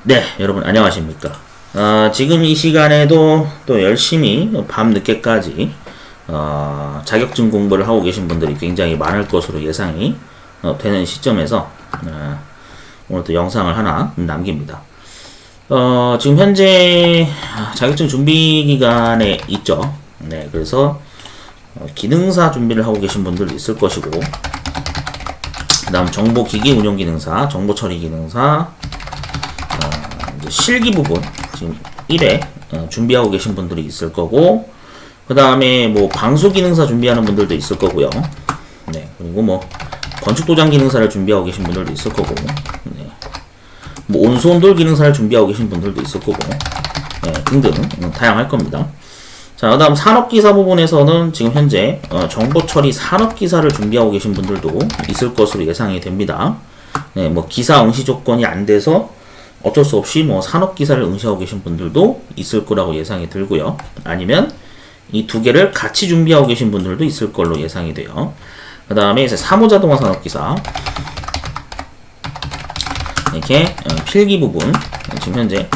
네, 여러분 안녕하십니까. 지금 이 시간에도 또 열심히 밤 늦게까지 자격증 공부를 하고 계신 분들이 굉장히 많을 것으로 예상이 되는 시점에서 오늘 또 영상을 하나 남깁니다. 지금 현재 자격증 준비 기간에 있죠. 네, 그래서 기능사 준비를 하고 계신 분들도 있을 것이고, 그 다음 정보기기 운용 기능사, 정보처리 기능사, 실기 부분 지금 1회 준비하고 계신 분들이 있을 거고, 그 다음에 뭐 방수 기능사 준비하는 분들도 있을 거고요. 네, 그리고 뭐 건축 도장 기능사를 준비하고 계신 분들도 있을 거고, 네, 뭐 온수 온돌 기능사를 준비하고 계신 분들도 있을 거고, 네, 등등 다양할 겁니다. 자, 그 다음 산업기사 부분에서는 지금 현재 정보처리 산업기사를 준비하고 계신 분들도 있을 것으로 예상이 됩니다. 네, 뭐 기사 응시 조건이 안 돼서 어쩔 수 없이 뭐 산업기사를 응시하고 계신 분들도 있을 거라고 예상이 들고요. 아니면 이 두 개를 같이 준비하고 계신 분들도 있을 걸로 예상이 돼요. 그 다음에 이제 사무자동화 산업기사, 이렇게 필기 부분 지금 현재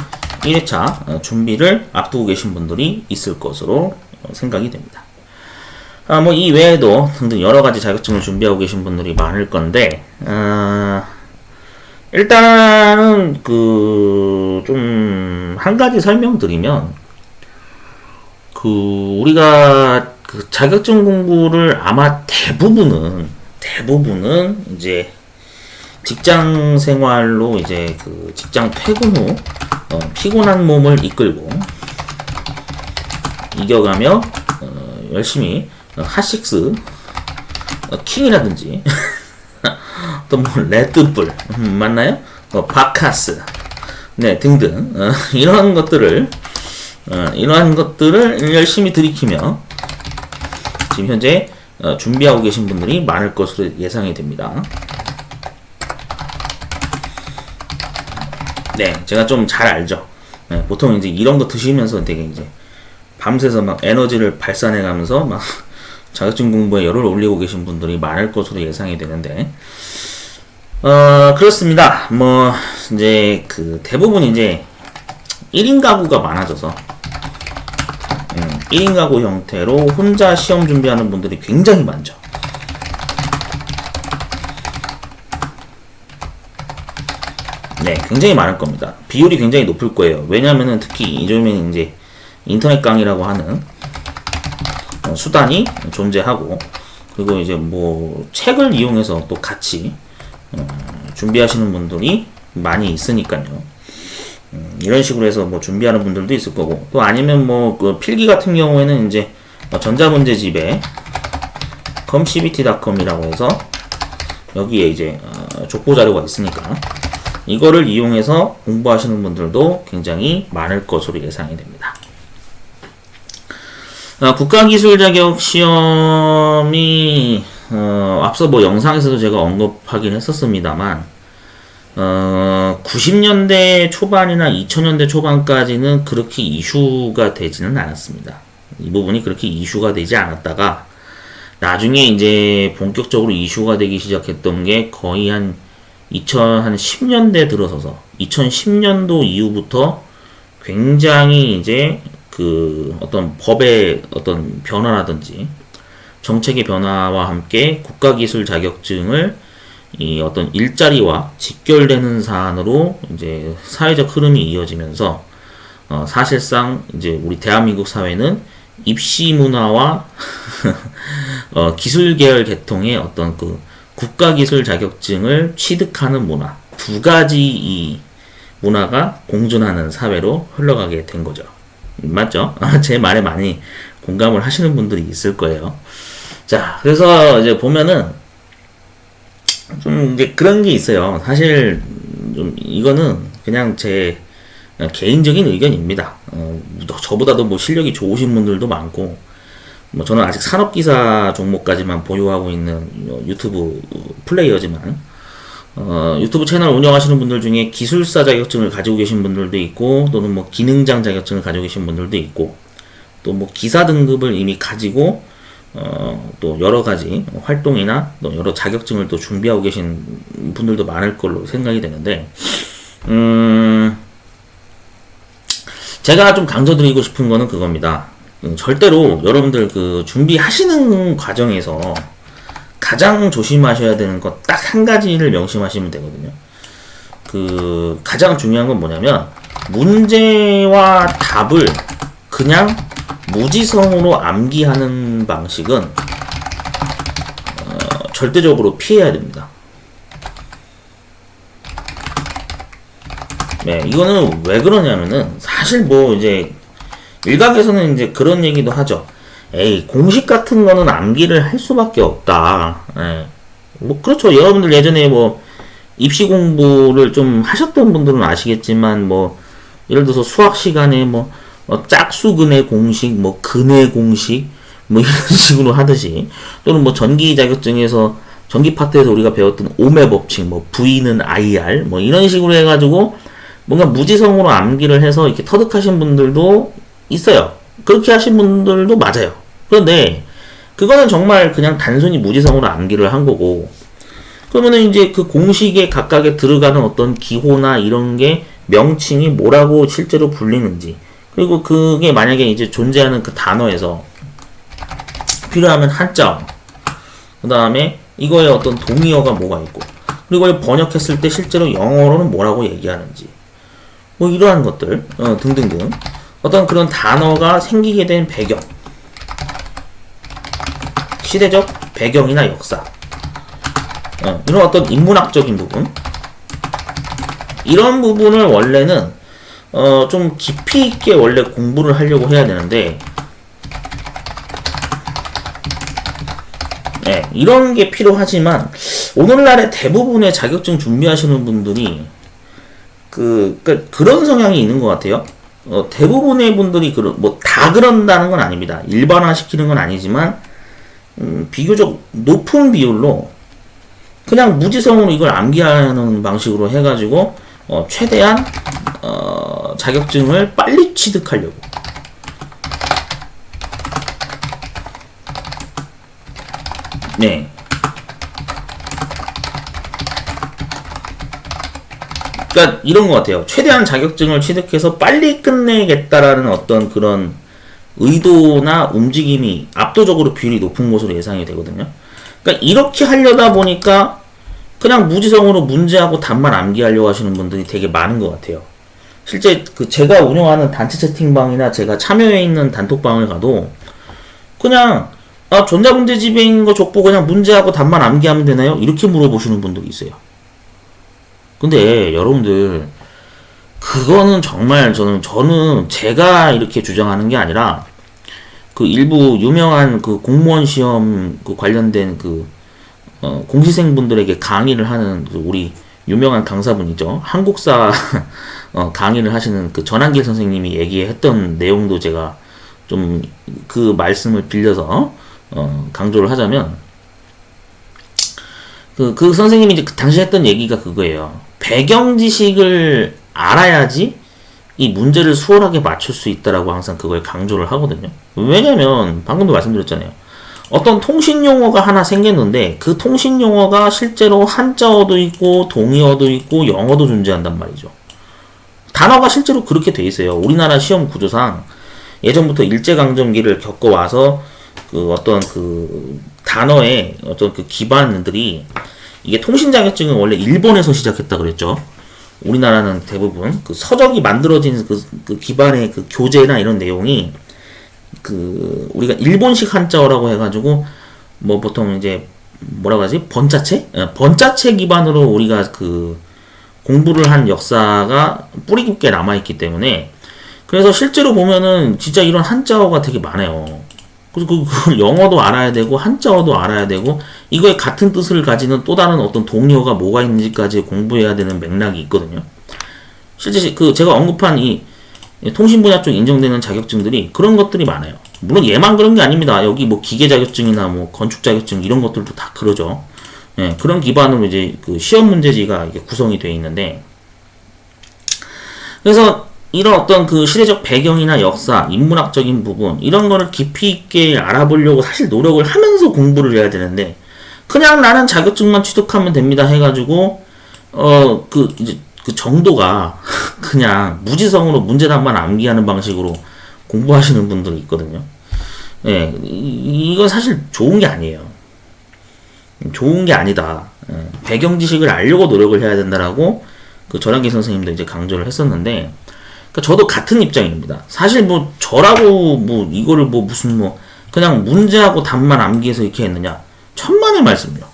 1회차 준비를 앞두고 계신 분들이 있을 것으로 생각이 됩니다. 뭐 이 외에도 등등 여러 가지 자격증을 준비하고 계신 분들이 많을 건데, 일단은 좀 한 가지 설명드리면, 우리가 자격증 공부를 아마 대부분은 이제 직장 생활로 이제 직장 퇴근 후 피곤한 몸을 이끌고 이겨가며 열심히 핫식스 킹이라든지 또 뭐 레드불 맞나요? 바카스 네 등등 이러한 것들을 열심히 들이키며 지금 현재 준비하고 계신 분들이 많을 것으로 예상이 됩니다. 네, 제가 좀 잘 알죠. 네, 보통 이제 이런 거 드시면서 되게 이제 밤새서 막 에너지를 발산해가면서 막 자격증 공부에 열을 올리고 계신 분들이 많을 것으로 예상이 되는데, 그렇습니다. 뭐 이제 대부분 이제 1인 가구가 많아져서 1인 가구 형태로 혼자 시험 준비하는 분들이 굉장히 많죠. 네, 굉장히 많을 겁니다. 비율이 굉장히 높을 거예요. 왜냐면은 특히 요즘에는 이제 인터넷 강의라고 하는 수단이 존재하고, 그리고 이제 뭐 책을 이용해서 또 같이 준비하시는 분들이 많이 있으니까요. 이런 식으로 해서 뭐 준비하는 분들도 있을 거고, 또 아니면 뭐 필기 같은 경우에는 이제 전자문제집에 comcbt.com이라고 해서 여기에 이제 족보 자료가 있으니까 이거를 이용해서 공부하시는 분들도 굉장히 많을 것으로 예상이 됩니다. 국가기술 자격 시험이 앞서 뭐 영상에서도 제가 언급하긴 했었습니다만, 90년대 초반이나 2000년대 초반까지는 그렇게 이슈가 되지는 않았습니다. 이 부분이 그렇게 이슈가 되지 않았다가 나중에 이제 본격적으로 이슈가 되기 시작했던 게 거의 한 2010년대 들어서서 2010년도 이후부터 굉장히 이제 어떤 법의 어떤 변화라든지 정책의 변화와 함께 국가기술 자격증을 이 어떤 일자리와 직결되는 사안으로 이제 사회적 흐름이 이어지면서 사실상 이제 우리 대한민국 사회는 입시 문화와 기술 계열 계통의 어떤 국가기술 자격증을 취득하는 문화, 두 가지 이 문화가 공존하는 사회로 흘러가게 된 거죠. 맞죠? 제 말에 많이 공감을 하시는 분들이 있을 거예요. 자, 그래서 이제 보면은 좀 이제 그런 게 있어요. 사실 좀 이거는 그냥 제 개인적인 의견입니다. 저보다도 뭐 실력이 좋으신 분들도 많고, 뭐 저는 아직 산업기사 종목까지만 보유하고 있는 유튜브 플레이어지만, 유튜브 채널 운영하시는 분들 중에 기술사 자격증을 가지고 계신 분들도 있고, 또는 뭐 기능장 자격증을 가지고 계신 분들도 있고, 또 뭐 기사 등급을 이미 가지고 또 여러 가지 활동이나 또 여러 자격증을 또 준비하고 계신 분들도 많을 걸로 생각이 되는데, 제가 좀 강조드리고 싶은 거는 그겁니다. 절대로 여러분들 그 준비하시는 과정에서 가장 조심하셔야 되는 것 딱 한 가지를 명심하시면 되거든요. 그 가장 중요한 건 뭐냐면 문제와 답을 그냥 무지성으로 암기하는 방식은 절대적으로 피해야 됩니다. 네, 이거는 왜 그러냐면은 사실 뭐 이제 일각에서는 이제 그런 얘기도 하죠. 에이, 공식 같은 거는 암기를 할 수밖에 없다. 예. 뭐 그렇죠. 여러분들 예전에 뭐 입시 공부를 좀 하셨던 분들은 아시겠지만 뭐 예를 들어서 수학 시간에 뭐 짝수근의 공식, 뭐 근의 공식, 뭐 이런 식으로 하듯이 또는 뭐 전기 자격증에서 전기 파트에서 우리가 배웠던 오음의 법칙, 뭐 V는 IR, 뭐 이런 식으로 해가지고 뭔가 무지성으로 암기를 해서 이렇게 터득하신 분들도 있어요. 그렇게 하신 분들도 맞아요. 그런데 그거는 정말 그냥 단순히 무지성으로 암기를 한 거고, 그러면은 이제 그 공식에 각각에 들어가는 어떤 기호나 이런 게 명칭이 뭐라고 실제로 불리는지, 그리고 그게 만약에 이제 존재하는 그 단어에서 필요하면 한자어, 그 다음에 이거에 어떤 동의어가 뭐가 있고, 그리고 이걸 번역했을 때 실제로 영어로는 뭐라고 얘기하는지, 뭐 이러한 것들 등등등 어떤 그런 단어가 생기게 된 배경, 시대적 배경이나 역사, 이런 어떤 인문학적인 부분, 이런 부분을 원래는 좀 깊이 있게 원래 공부를 하려고 해야 되는데, 네, 이런 게 필요하지만 오늘날의 대부분의 자격증 준비하시는 분들이 그런 성향이 있는 것 같아요. 대부분의 분들이 뭐 다 그런다는 건 아닙니다. 일반화 시키는 건 아니지만 비교적 높은 비율로 그냥 무지성으로 이걸 암기하는 방식으로 해가지고 최대한 자격증을 빨리 취득하려고. 네. 그러니까 이런 것 같아요. 최대한 자격증을 취득해서 빨리 끝내겠다라는 어떤 그런 의도나 움직임이 압도적으로 비율이 높은 것으로 예상이 되거든요. 그러니까 이렇게 하려다 보니까 그냥 무지성으로 문제하고 답만 암기하려고 하시는 분들이 되게 많은 것 같아요. 실제 제가 운영하는 단체 채팅방이나 제가 참여해 있는 단톡방을 가도 그냥 전자문제집에 있는 거 족보 그냥 문제하고 답만 암기하면 되나요? 이렇게 물어보시는 분들이 있어요. 근데 여러분들 그거는 정말 저는 제가 이렇게 주장하는 게 아니라 그 일부 유명한 그 공무원 시험 그 관련된 공시생분들에게 강의를 하는 우리 유명한 강사분이죠. 한국사 강의를 하시는 그 전한길 선생님이 얘기했던 내용도 제가 좀 그 말씀을 빌려서 강조를 하자면, 그 선생님이 이제 당시 했던 얘기가 그거예요. 배경 지식을 알아야지 이 문제를 수월하게 맞출 수 있다라고 항상 그걸 강조를 하거든요. 왜냐면 방금도 말씀드렸잖아요. 어떤 통신 용어가 하나 생겼는데 그 통신 용어가 실제로 한자어도 있고 동의어도 있고 영어도 존재한단 말이죠. 단어가 실제로 그렇게 돼 있어요. 우리나라 시험 구조상 예전부터 일제강점기를 겪어와서 어떤 단어의 어떤 기반들이, 이게 통신 자격증은 원래 일본에서 시작했다 그랬죠. 우리나라는 대부분 서적이 만들어진 기반의 교재나 이런 내용이 우리가 일본식 한자어라고 해가지고 뭐 보통 이제 뭐라고 하지? 번자체? 번자체 기반으로 우리가 공부를 한 역사가 뿌리 깊게 남아있기 때문에, 그래서 실제로 보면은 진짜 이런 한자어가 되게 많아요. 그래서 그걸 영어도 알아야 되고 한자어도 알아야 되고 이거에 같은 뜻을 가지는 또 다른 어떤 동의어가 뭐가 있는지까지 공부해야 되는 맥락이 있거든요. 실제 제가 언급한 이 통신 분야 쪽 인정되는 자격증들이 그런 것들이 많아요. 물론 얘만 그런 게 아닙니다. 여기 뭐 기계 자격증이나 뭐 건축 자격증 이런 것들도 다 그러죠. 예, 그런 기반으로 이제 시험 문제지가 이게 구성이 되어 있는데, 그래서 이런 어떤 시대적 배경이나 역사, 인문학적인 부분, 이런 거를 깊이 있게 알아보려고 사실 노력을 하면서 공부를 해야 되는데, 그냥 나는 자격증만 취득하면 됩니다 해가지고, 이제 그 정도가 그냥 무지성으로 문제답만 암기하는 방식으로 공부하시는 분들이 있거든요. 예, 이건 사실 좋은 게 아니에요. 좋은 게 아니다. 예, 배경 지식을 알려고 노력을 해야 된다라고 그 전환기 선생님도 이제 강조를 했었는데, 그러니까 저도 같은 입장입니다. 사실 뭐 저라고 뭐 이거를 뭐 무슨 뭐 그냥 문제하고 답만 암기해서 이렇게 했느냐? 천만의 말씀이요.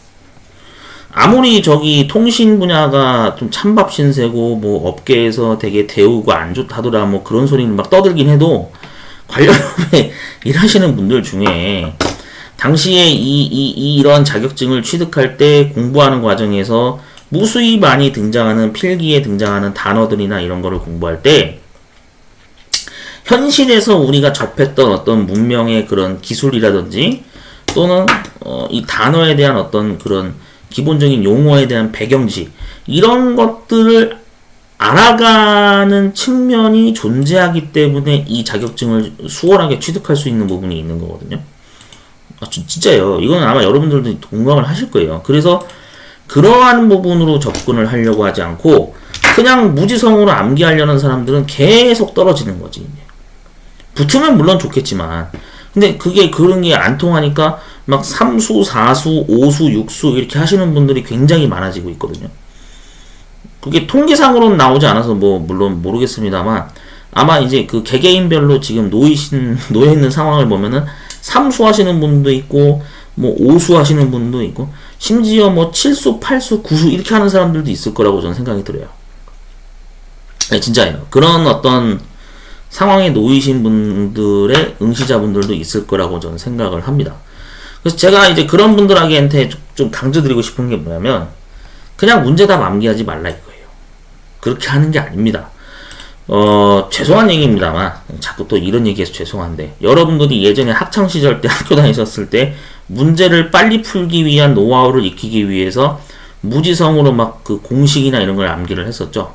아무리 저기 통신 분야가 좀 찬밥 신세고 뭐 업계에서 되게 대우가 안 좋다더라 뭐 그런 소리는 막 떠들긴 해도 관련업에 일하시는 분들 중에 당시에 이런 자격증을 취득할 때 공부하는 과정에서 무수히 많이 등장하는 필기에 등장하는 단어들이나 이런 거를 공부할 때 현실에서 우리가 접했던 어떤 문명의 그런 기술이라든지 또는 이 단어에 대한 어떤 그런 기본적인 용어에 대한 배경지 이런 것들을 알아가는 측면이 존재하기 때문에 이 자격증을 수월하게 취득할 수 있는 부분이 있는 거거든요. 진짜요. 이건 아마 여러분들도 공감을 하실 거예요. 그래서 그러한 부분으로 접근을 하려고 하지 않고 그냥 무지성으로 암기하려는 사람들은 계속 떨어지는 거지. 붙으면 물론 좋겠지만 근데 그게 그런 게 안 통하니까 막 3수, 4수, 5수, 6수 이렇게 하시는 분들이 굉장히 많아지고 있거든요. 그게 통계상으로는 나오지 않아서 뭐 물론 모르겠습니다만 아마 이제 그 개개인별로 지금 놓여 있는 상황을 보면은 3수 하시는 분도 있고 뭐 5수 하시는 분도 있고 심지어 뭐 7수, 8수, 9수 이렇게 하는 사람들도 있을 거라고 저는 생각이 들어요. 네, 진짜예요. 그런 어떤 상황에 놓이신 분들의 응시자분들도 있을 거라고 저는 생각을 합니다. 그래서 제가 이제 그런 분들한테 좀 강조드리고 싶은 게 뭐냐면 그냥 문제답 암기하지 말라 이거예요. 그렇게 하는 게 아닙니다. 죄송한 얘기입니다만 자꾸 또 이런 얘기해서 죄송한데 여러분들이 예전에 학창시절 때 학교 다니셨을 때 문제를 빨리 풀기 위한 노하우를 익히기 위해서 무지성으로 막 그 공식이나 이런 걸 암기를 했었죠.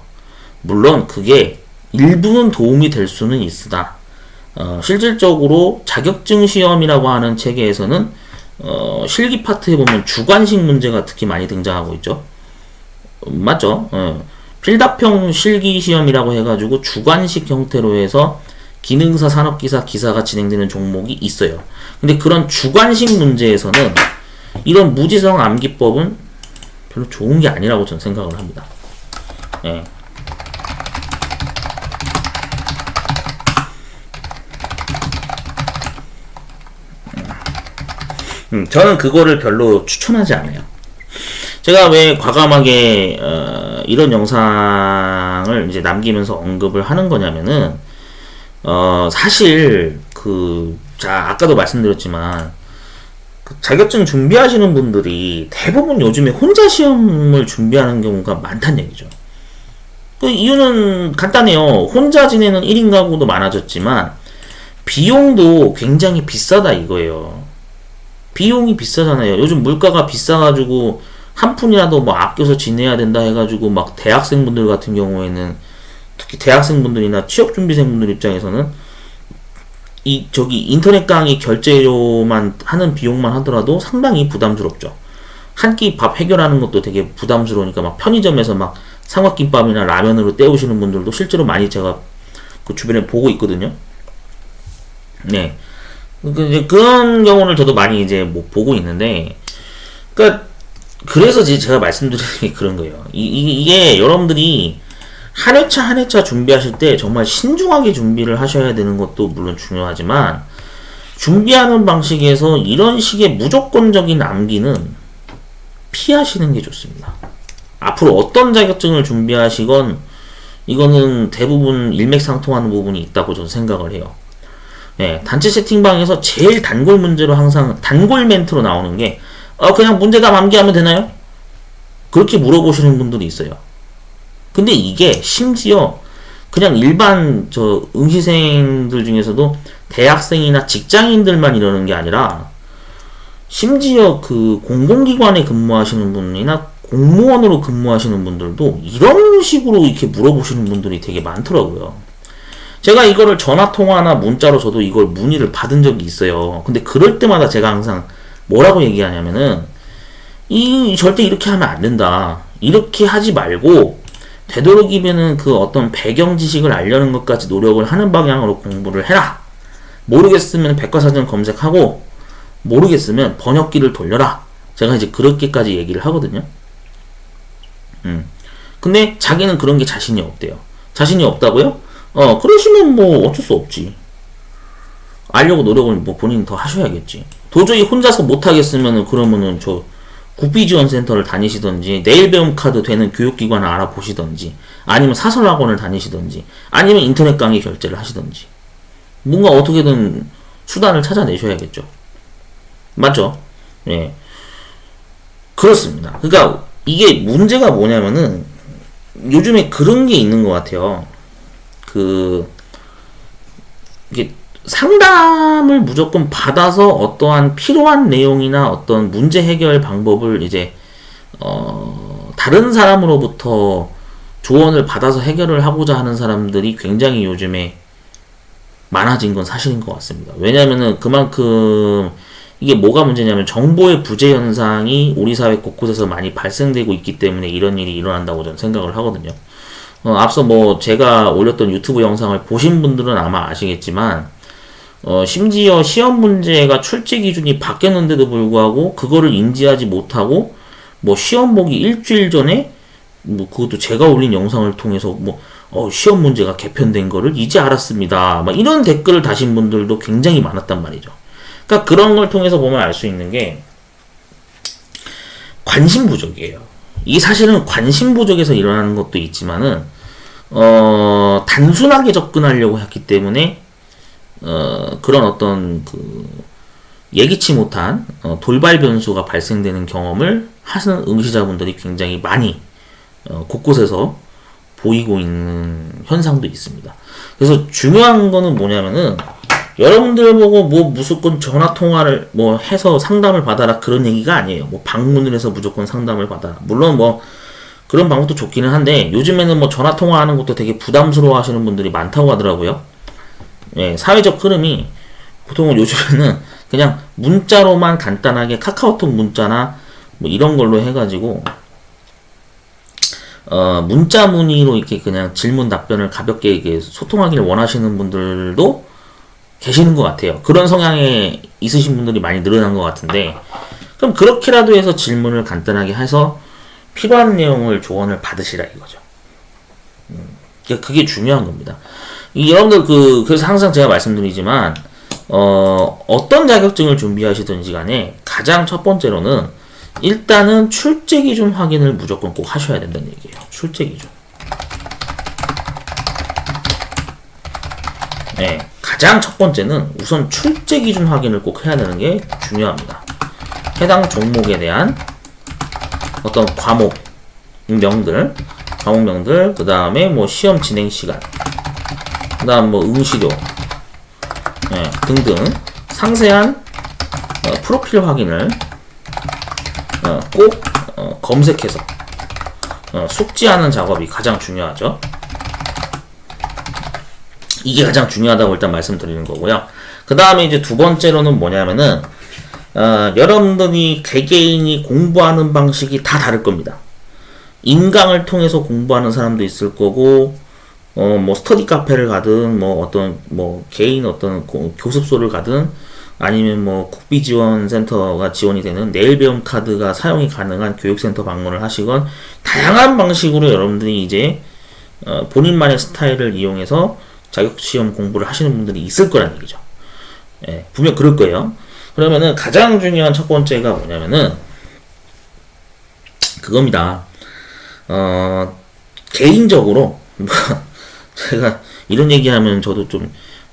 물론 그게 일부는 도움이 될 수는 있으나 실질적으로 자격증 시험이라고 하는 체계에서는 실기 파트에 보면 주관식 문제가 특히 많이 등장하고 있죠. 맞죠? 필답형 실기 시험이라고 해가지고 주관식 형태로 해서 기능사, 산업기사, 기사가 진행되는 종목이 있어요. 근데 그런 주관식 문제에서는 이런 무지성 암기법은 별로 좋은 게 아니라고 저는 생각을 합니다. 예. 저는 그거를 별로 추천하지 않아요. 제가 왜 과감하게 이런 영상을 이제 남기면서 언급을 하는 거냐면은 사실 아까도 말씀드렸지만 그 자격증 준비하시는 분들이 대부분 요즘에 혼자 시험을 준비하는 경우가 많다는 얘기죠. 그 이유는 간단해요. 혼자 지내는 1인 가구도 많아졌지만 비용도 굉장히 비싸다 이거예요. 비용이 비싸잖아요. 요즘 물가가 비싸가지고 한 푼이라도 뭐 아껴서 지내야 된다 해가지고 막 대학생분들 같은 경우에는 특히 대학생분들이나 취업준비생분들 입장에서는 인터넷 강의 결제료만 하는 비용만 하더라도 상당히 부담스럽죠. 한 끼 밥 해결하는 것도 되게 부담스러우니까 막 편의점에서 막 삼각김밥이나 라면으로 때우시는 분들도 실제로 많이 제가 그 주변에 보고 있거든요. 네. 그런 경우를 저도 많이 이제 뭐 보고 있는데, 그래서 제가 말씀드리는 게 그런 거예요. 이게 여러분들이 한 회차 한 회차 준비하실 때 정말 신중하게 준비를 하셔야 되는 것도 물론 중요하지만, 준비하는 방식에서 이런 식의 무조건적인 암기는 피하시는 게 좋습니다. 앞으로 어떤 자격증을 준비하시건 이거는 대부분 일맥상통하는 부분이 있다고 저는 생각을 해요. 네, 단체 채팅방에서 제일 단골 문제로 항상 단골 멘트로 나오는 게 그냥 문제답 암기하면 되나요? 그렇게 물어보시는 분들이 있어요. 근데 이게 심지어 그냥 일반 응시생들 중에서도 대학생이나 직장인들만 이러는 게 아니라 심지어 그 공공기관에 근무하시는 분이나 공무원으로 근무하시는 분들도 이런 식으로 이렇게 물어보시는 분들이 되게 많더라고요. 제가 이거를 전화통화나 문자로 저도 이걸 문의를 받은 적이 있어요. 근데 그럴 때마다 제가 항상 뭐라고 얘기하냐면은 절대 이렇게 하면 안 된다. 이렇게 하지 말고 되도록이면은 그 어떤 배경 지식을 알려는 것까지 노력을 하는 방향으로 공부를 해라. 모르겠으면 백과사전 검색하고, 모르겠으면 번역기를 돌려라. 제가 이제 그렇게까지 얘기를 하거든요. 근데 자기는 그런 게 자신이 없대요. 자신이 없다고요? 그러시면 뭐 어쩔 수 없지. 알려고 노력을 뭐 본인이 더 하셔야겠지. 도저히 혼자서 못하겠으면은 그러면은 저 국비지원센터를 다니시던지, 내일 배움 카드 되는 교육기관을 알아보시던지, 아니면 사설학원을 다니시던지, 아니면 인터넷 강의 결제를 하시던지, 뭔가 어떻게든 수단을 찾아내셔야겠죠. 맞죠? 예. 그렇습니다. 그러니까 이게 문제가 뭐냐면은 요즘에 그런 게 있는 것 같아요. 이게 상담을 무조건 받아서 어떠한 필요한 내용이나 어떤 문제 해결 방법을 이제 다른 사람으로부터 조언을 받아서 해결을 하고자 하는 사람들이 굉장히 요즘에 많아진 건 사실인 것 같습니다. 왜냐면은 그만큼 이게 뭐가 문제냐면 정보의 부재 현상이 우리 사회 곳곳에서 많이 발생되고 있기 때문에 이런 일이 일어난다고 저는 생각을 하거든요. 앞서 뭐 제가 올렸던 유튜브 영상을 보신 분들은 아마 아시겠지만 심지어 시험 문제가 출제 기준이 바뀌었는데도 불구하고 그거를 인지하지 못하고 뭐 시험 보기 일주일 전에 뭐 그것도 제가 올린 영상을 통해서 뭐 시험 문제가 개편된 거를 이제 알았습니다. 막 이런 댓글을 다신 분들도 굉장히 많았단 말이죠. 그러니까 그런 걸 통해서 보면 알 수 있는 게 관심 부족이에요. 이게 사실은 관심 부족에서 일어나는 것도 있지만은 단순하게 접근하려고 했기 때문에 그런 어떤 예기치 못한 돌발 변수가 발생되는 경험을 하시는 응시자분들이 굉장히 많이 곳곳에서 보이고 있는 현상도 있습니다. 그래서 중요한 거는 뭐냐면은 여러분들 보고 뭐 무조건 전화 통화를 뭐 해서 상담을 받아라 그런 얘기가 아니에요. 뭐 방문을 해서 무조건 상담을 받아라. 물론 뭐 그런 방법도 좋기는 한데 요즘에는 뭐 전화 통화하는 것도 되게 부담스러워 하시는 분들이 많다고 하더라고요. 예, 사회적 흐름이 보통은 요즘에는 그냥 문자로만 간단하게 카카오톡 문자나 뭐 이런 걸로 해가지고 문자 문의로 이렇게 그냥 질문 답변을 가볍게 이렇게 소통하기를 원하시는 분들도 계시는 것 같아요. 그런 성향에 있으신 분들이 많이 늘어난 것 같은데 그럼 그렇게라도 해서 질문을 간단하게 해서 필요한 내용을 조언을 받으시라 이거죠. 그게 중요한 겁니다. 여러분들 그래서 항상 제가 말씀드리지만 어떤 자격증을 준비하시든지 간에 가장 첫 번째로는 일단은 출제 기준 확인을 무조건 꼭 하셔야 된다는 얘기예요. 출제 기준. 네, 가장 첫 번째는 우선 출제 기준 확인을 꼭 해야 되는 게 중요합니다. 해당 종목에 대한 어떤 과목명들, 그 다음에 뭐 시험 진행 시간, 그 다음 뭐 응시료, 네, 등등 상세한 프로필 확인을 꼭 검색해서 숙지하는 작업이 가장 중요하죠. 이게 가장 중요하다고 일단 말씀드리는 거고요. 그 다음에 이제 두 번째로는 뭐냐면은 여러분들이 개개인이 공부하는 방식이 다 다를 겁니다. 인강을 통해서 공부하는 사람도 있을 거고 뭐 스터디 카페를 가든 뭐 어떤 뭐 개인 어떤 교습소를 가든 아니면 뭐 국비지원센터가 지원이 되는 내일 배움 카드가 사용이 가능한 교육센터 방문을 하시건 다양한 방식으로 여러분들이 이제 본인만의 스타일을 이용해서 자격시험 공부를 하시는 분들이 있을 거란 얘기죠. 예, 분명 그럴 거예요. 그러면은 가장 중요한 첫 번째가 뭐냐면은 그겁니다. 개인적으로 제가 이런 얘기하면 저도 좀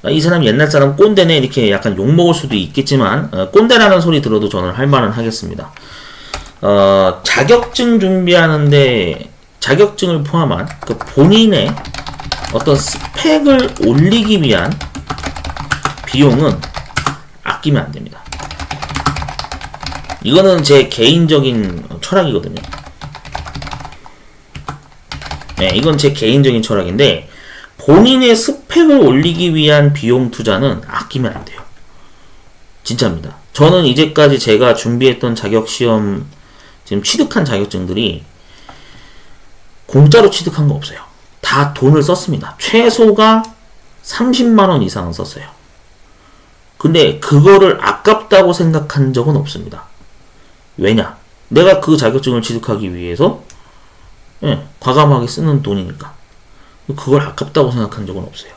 이 사람 옛날 사람 꼰대네 이렇게 약간 욕먹을 수도 있겠지만 꼰대라는 소리 들어도 저는 할 말은 하겠습니다. 자격증 준비하는데 자격증을 포함한 그 본인의 어떤 스펙을 올리기 위한 비용은 아끼면 안 됩니다. 이거는 제 개인적인 철학이거든요. 네, 이건 제 개인적인 철학인데 본인의 스펙을 올리기 위한 비용 투자는 아끼면 안 돼요. 진짜입니다. 저는 이제까지 제가 준비했던 자격시험 지금 취득한 자격증들이 공짜로 취득한 거 없어요. 다 돈을 썼습니다. 최소가 30만원 이상은 썼어요. 근데 그거를 아깝다고 생각한 적은 없습니다. 왜냐? 내가 그 자격증을 취득하기 위해서 과감하게 쓰는 돈이니까. 그걸 아깝다고 생각한 적은 없어요.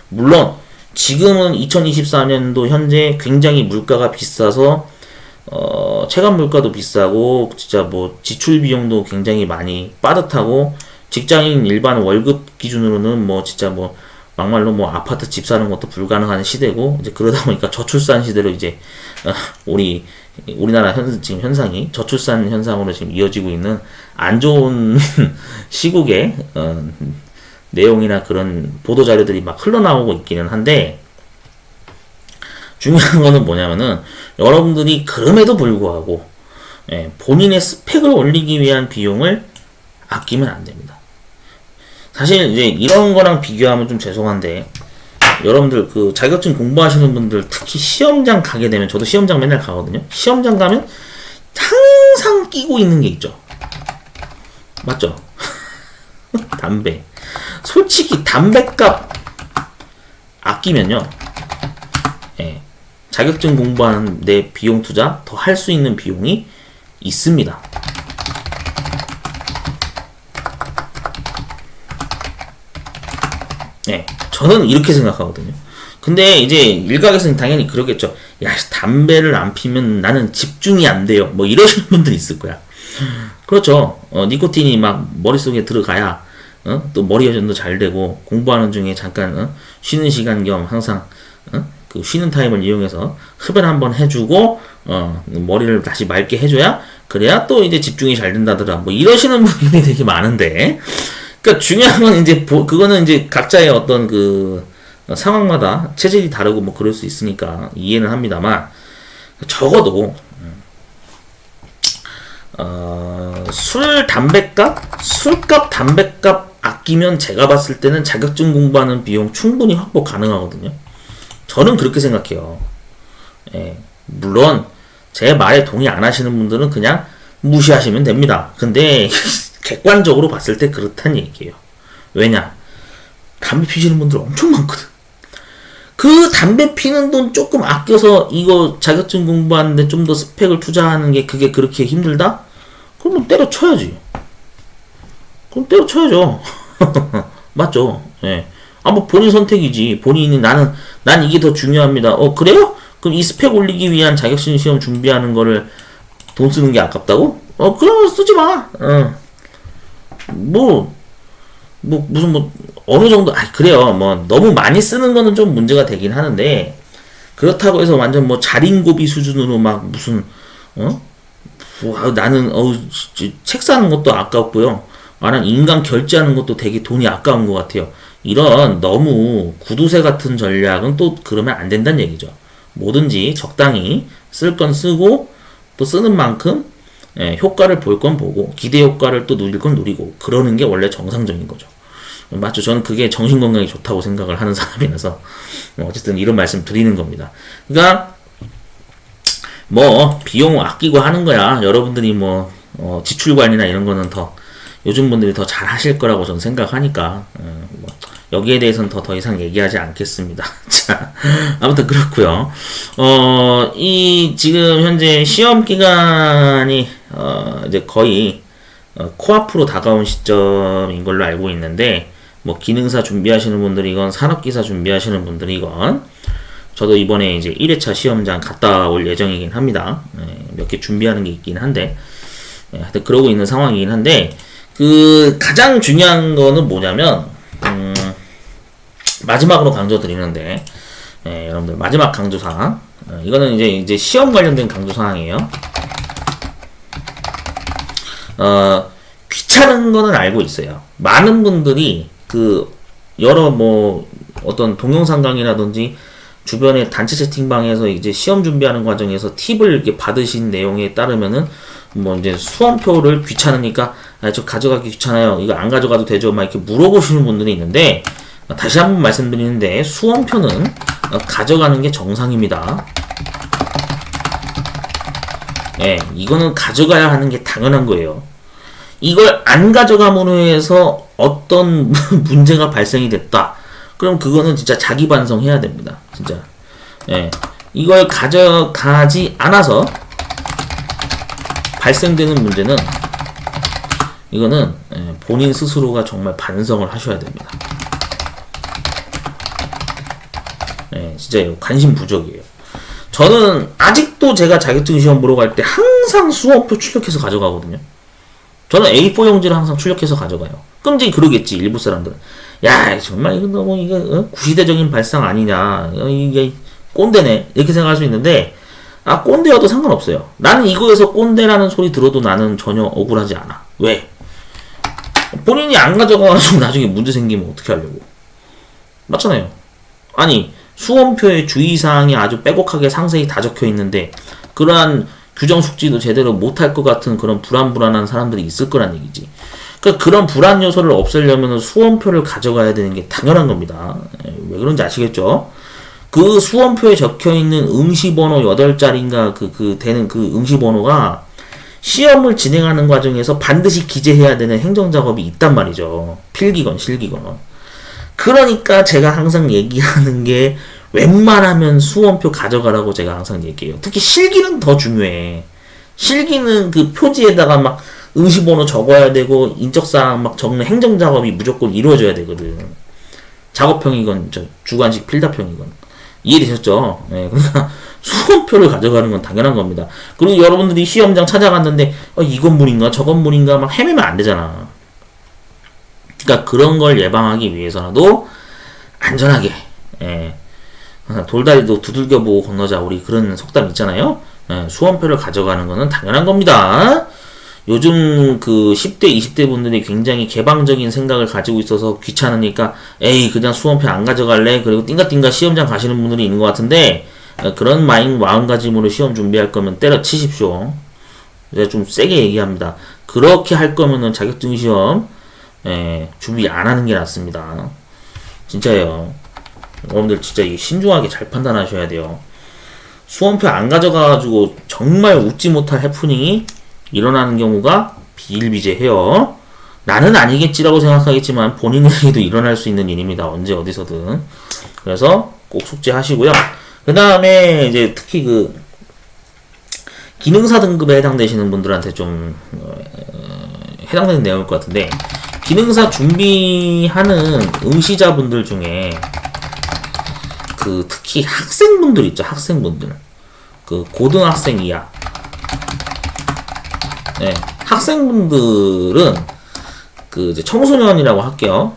물론 지금은 2024년도 현재 굉장히 물가가 비싸서 체감 물가도 비싸고 진짜 뭐 지출 비용도 굉장히 많이 빠듯하고 직장인 일반 월급 기준으로는 뭐 진짜 뭐 막말로 뭐 아파트 집 사는 것도 불가능한 시대고 이제 그러다 보니까 저출산 시대로 이제 우리나라 지금 현상이 저출산 현상으로 지금 이어지고 있는 안 좋은 시국의 내용이나 그런 보도 자료들이 막 흘러나오고 있기는 한데 중요한 거는 뭐냐면은 여러분들이 그럼에도 불구하고 본인의 스펙을 올리기 위한 비용을 아끼면 안 됩니다. 사실 이제 이런 거랑 비교하면 좀 죄송한데 여러분들 그 자격증 공부하시는 분들 특히 시험장 가게 되면 저도 시험장 맨날 가거든요. 시험장 가면 항상 끼고 있는 게 있죠. 맞죠? 담배. 솔직히 담배값 아끼면요. 자격증 공부하는 데 비용 투자 더 할 수 있는 비용이 있습니다. 저는 이렇게 생각하거든요. 근데 이제 일각에서는 당연히 그러겠죠. 야, 담배를 안 피면 나는 집중이 안 돼요. 뭐 이러시는 분들이 있을 거야. 그렇죠. 니코틴이 막 머릿속에 들어가야 또 머리 회전도 잘 되고 공부하는 중에 잠깐 쉬는 시간 겸 항상 그 쉬는 타임을 이용해서 흡연 한번 해주고 머리를 다시 맑게 해줘야 그래야 또 이제 집중이 잘 된다더라. 뭐 이러시는 분들이 되게 많은데, 그러니까 중요한 건 이제 그거는 이제 각자의 어떤 그 상황마다 체질이 다르고 뭐 그럴 수 있으니까 이해는 합니다만 적어도 술값, 담배값 아끼면 제가 봤을 때는 자격증 공부하는 비용 충분히 확보 가능하거든요. 저는 그렇게 생각해요. 물론 제 말에 동의 안 하시는 분들은 그냥 무시하시면 됩니다. 근데 객관적으로 봤을 때 그렇다는 얘기예요. 왜냐? 담배 피시는 분들 엄청 많거든. 그 담배 피는 돈 조금 아껴서 이거 자격증 공부하는데 좀 더 스펙을 투자하는 게 그게 그렇게 힘들다? 그럼 때려쳐야지. 그럼 때려쳐야죠. 맞죠? 뭐 본인 선택이지. 본인이 난 이게 더 중요합니다. 그래요? 그럼 이 스펙 올리기 위한 자격증 시험 준비하는 거를 돈 쓰는 게 아깝다고? 그러면 쓰지 마. 무슨 어느 정도, 그래요. 뭐, 너무 많이 쓰는 거는 좀 문제가 되긴 하는데, 그렇다고 해서 완전 뭐, 자린고비 수준으로 막 무슨, 나는, 책 사는 것도 아깝고요. 난 인간 결제하는 것도 되게 돈이 아까운 것 같아요. 이런 너무 구두쇠 같은 전략은 또 그러면 안 된다는 얘기죠. 뭐든지 적당히 쓸 건 쓰고, 또 쓰는 만큼, 효과를 볼 건 보고, 기대 효과를 또 누릴 건 누리고, 그러는 게 원래 정상적인 거죠. 맞죠? 저는 그게 정신건강에 좋다고 생각을 하는 사람이라서 어쨌든 이런 말씀 드리는 겁니다. 그러니까 뭐 비용 아끼고 하는 거야. 여러분들이 뭐 지출관리나 이런 거는 더 요즘 분들이 더 잘 하실 거라고 저는 생각하니까 뭐 여기에 대해서는 더 이상 얘기하지 않겠습니다. 자, 아무튼 그렇고요. 이 지금 현재 시험 기간이 이제 거의 코앞으로 다가온 시점인 걸로 알고 있는데, 뭐 기능사 준비하시는 분들이건 산업기사 준비하시는 분들이건 저도 이번에 이제 1회차 시험장 갔다 올 예정이긴 합니다. 몇 개 준비하는 게 있긴 한데, 하여튼 그러고 있는 상황이긴 한데, 그 가장 중요한 거는 뭐냐면 마지막으로 강조드리는데, 여러분들 마지막 강조사항, 이거는 이제 시험 관련된 강조사항이에요. 귀찮은 거는 알고 있어요. 많은 분들이 여러 뭐 어떤 동영상 강의라든지 주변의 단체 채팅방에서 이제 시험 준비하는 과정에서 팁을 이렇게 받으신 내용에 따르면은 뭐 이제 수험표를 귀찮으니까 저 가져가기 귀찮아요. 이거 안 가져가도 되죠? 막 이렇게 물어보시는 분들이 있는데, 다시 한번 말씀드리는데 수험표는 가져가는 게 정상입니다. 이거는 가져가야 하는 게 당연한 거예요. 이걸 안 가져감으로 해서 어떤 문제가 발생이 됐다. 그럼 그거는 진짜 자기 반성해야 됩니다. 진짜. 예. 이걸 가져가지 않아서 발생되는 문제는 이거는 본인 스스로가 정말 반성을 하셔야 됩니다. 진짜 관심 부족이에요. 저는 아직도 제가 자격증 시험 보러 갈 때 항상 수험표 출력해서 가져가거든요. 저는 A4 용지를 항상 출력해서 가져가요. 끔찍이 그러겠지, 일부 사람들은. 야, 정말 이거 너무 이거 구시대적인 발상 아니냐, 이게 꼰대네, 이렇게 생각할 수 있는데, 꼰대여도 상관없어요. 나는 이거에서 꼰대라는 소리 들어도 나는 전혀 억울하지 않아. 왜? 본인이 안 가져가가지고 나중에 문제 생기면 어떻게 하려고? 맞잖아요. 아니, 수험표에 주의사항이 아주 빼곡하게 상세히 다 적혀 있는데, 그러한 규정 숙지도 제대로 못할 것 같은 그런 불안한 사람들이 있을 거란 얘기지. 그러니까 그런 불안 요소를 없애려면 수험표를 가져가야 되는 게 당연한 겁니다. 왜 그런지 아시겠죠? 그 수험표에 적혀 있는 응시번호 8자리인가 되는 그 응시번호가 시험을 진행하는 과정에서 반드시 기재해야 되는 행정작업이 있단 말이죠. 필기건, 실기건. 그러니까 제가 항상 얘기하는 게 웬만하면 수험표 가져가라고 제가 항상 얘기해요. 특히 실기는 더 중요해. 실기는 그 표지에다가 막 응시번호 적어야 되고 인적사항 막 적는 행정작업이 무조건 이루어져야 되거든. 작업형이건 주관식 필답형이건. 이해되셨죠? 그러니까 수험표를 가져가는 건 당연한 겁니다. 그리고 여러분들이 시험장 찾아갔는데 이 건물인가 저 건물인가 막 헤매면 안 되잖아. 그러니까 그런 걸 예방하기 위해서라도 안전하게 돌다리도 두들겨보고 건너자, 우리 그런 속담 있잖아요. 수험표를 가져가는 거는 당연한 겁니다. 요즘 그 10대, 20대 분들이 굉장히 개방적인 생각을 가지고 있어서 귀찮으니까 에이 그냥 수험표 안 가져갈래? 그리고 띵가띵가 시험장 가시는 분들이 있는 것 같은데, 그런 마음가짐으로 시험 준비할 거면 때려치십시오. 제가 좀 세게 얘기합니다. 그렇게 할 거면은 자격증 시험 준비 안 하는 게 낫습니다. 진짜예요. 여러분들 진짜 신중하게 잘 판단하셔야 돼요. 수험표 안 가져가가지고 정말 웃지 못할 해프닝이 일어나는 경우가 비일비재해요. 나는 아니겠지라고 생각하겠지만 본인에게도 일어날 수 있는 일입니다. 언제 어디서든. 그래서 꼭 숙지하시고요. 그 다음에 이제 특히 그 기능사 등급에 해당되시는 분들한테 좀 해당되는 내용일 것 같은데, 기능사 준비하는 응시자분들 중에 그 특히 학생분들 있죠. 학생분들. 그 고등학생 이하. 학생분들은 그 이제 청소년이라고 할게요.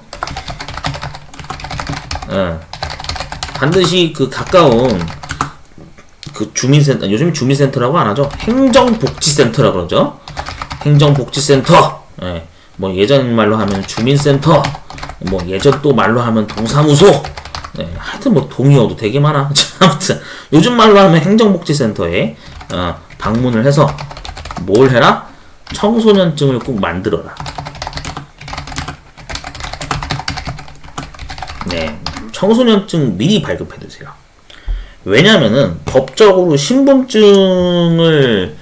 반드시 그 가까운 그 주민센터, 요즘 주민센터라고 안 하죠. 행정복지센터라고 그러죠. 행정복지센터. 뭐 예전 말로 하면 주민센터, 뭐 예전 또 말로 하면 동사무소. 하여튼 뭐 동의어도 되게 많아. 아무튼 요즘 말로 하면 행정복지센터에 방문을 해서 뭘 해라? 청소년증을 꼭 만들어라. 청소년증 미리 발급해두세요. 왜냐면은 법적으로 신분증을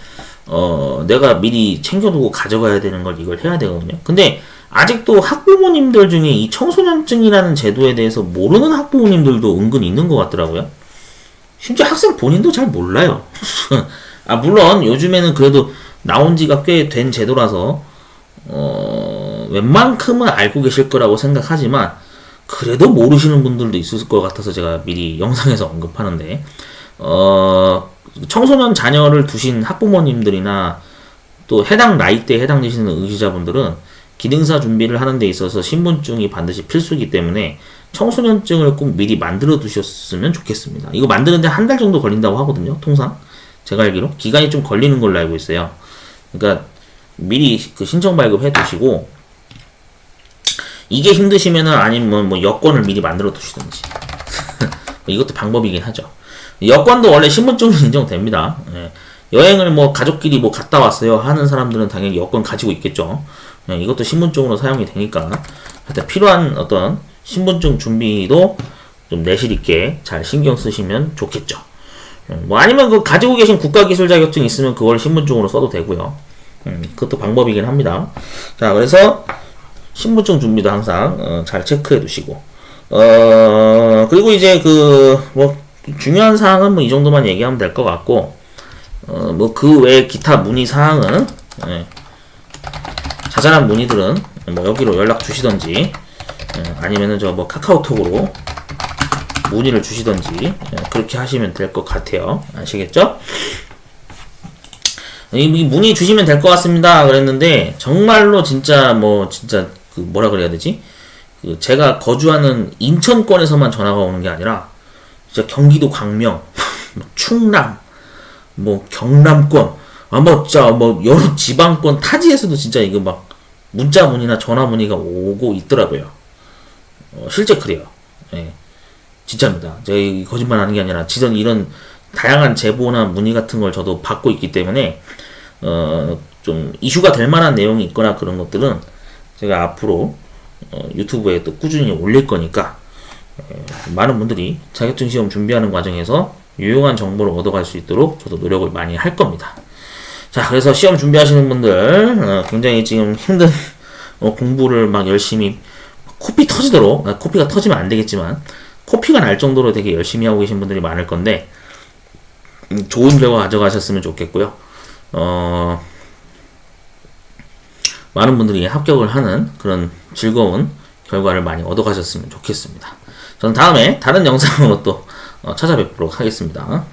내가 미리 챙겨두고 가져가야 되는 걸 이걸 해야 되거든요. 근데 아직도 학부모님들 중에 이 청소년증이라는 제도에 대해서 모르는 학부모님들도 은근 있는 것 같더라고요. 심지어 학생 본인도 잘 몰라요. 물론 요즘에는 그래도 나온 지가 꽤 된 제도라서 웬만큼은 알고 계실 거라고 생각하지만 그래도 모르시는 분들도 있을 것 같아서 제가 미리 영상에서 언급하는데, 청소년 자녀를 두신 학부모님들이나 또 해당 나이대에 해당되시는 응시자분들은 기능사 준비를 하는 데 있어서 신분증이 반드시 필수이기 때문에 청소년증을 꼭 미리 만들어 두셨으면 좋겠습니다. 이거 만드는데 한 달 정도 걸린다고 하거든요. 통상 제가 알기로 기간이 좀 걸리는 걸로 알고 있어요. 그러니까 미리 그 신청 발급해 두시고, 이게 힘드시면은 아니면 뭐 여권을 미리 만들어 두시든지 이것도 방법이긴 하죠. 여권도 원래 신분증으로 인정됩니다. 여행을 뭐 가족끼리 뭐 갔다 왔어요 하는 사람들은 당연히 여권 가지고 있겠죠. 이것도 신분증으로 사용이 되니까 하여튼 필요한 어떤 신분증 준비도 좀 내실 있게 잘 신경 쓰시면 좋겠죠. 뭐 아니면 그 가지고 계신 국가기술 자격증 있으면 그걸 신분증으로 써도 되고요. 그것도 방법이긴 합니다. 자, 그래서 신분증 준비도 항상 잘 체크해 두시고, 그리고 이제 뭐 중요한 사항은 뭐 이 정도만 얘기하면 될 것 같고, 뭐 그 외 기타 문의 사항은 자잘한 문의들은 뭐 여기로 연락 주시던지, 아니면은 저 뭐 카카오톡으로 문의를 주시던지 그렇게 하시면 될 것 같아요. 아시겠죠? 이 문의 주시면 될 것 같습니다. 그랬는데 정말로 진짜 뭐라 그래야 되지? 제가 거주하는 인천권에서만 전화가 오는 게 아니라 진짜 경기도 광명, 충남, 뭐 경남권, 뭐 여러 지방권 타지에서도 진짜 이거 막 문자 문의나 전화 문의가 오고 있더라고요. 실제 그래요. 예. 진짜입니다. 저희 거짓말 하는 게 아니라 지금 이런 다양한 제보나 문의 같은 걸 저도 받고 있기 때문에 좀 이슈가 될 만한 내용이 있거나 그런 것들은 제가 앞으로 유튜브에 또 꾸준히 올릴 거니까 많은 분들이 자격증 시험 준비하는 과정에서 유용한 정보를 얻어갈 수 있도록 저도 노력을 많이 할 겁니다. 자, 그래서 시험 준비하시는 분들 굉장히 지금 힘든 공부를 막 열심히 코피 터지도록, 코피가 터지면 안 되겠지만 코피가 날 정도로 되게 열심히 하고 계신 분들이 많을 건데 좋은 결과 가져가셨으면 좋겠고요. 많은 분들이 합격을 하는 그런 즐거운 결과를 많이 얻어가셨으면 좋겠습니다. 저는 다음에 다른 영상으로 또 찾아뵙도록 하겠습니다.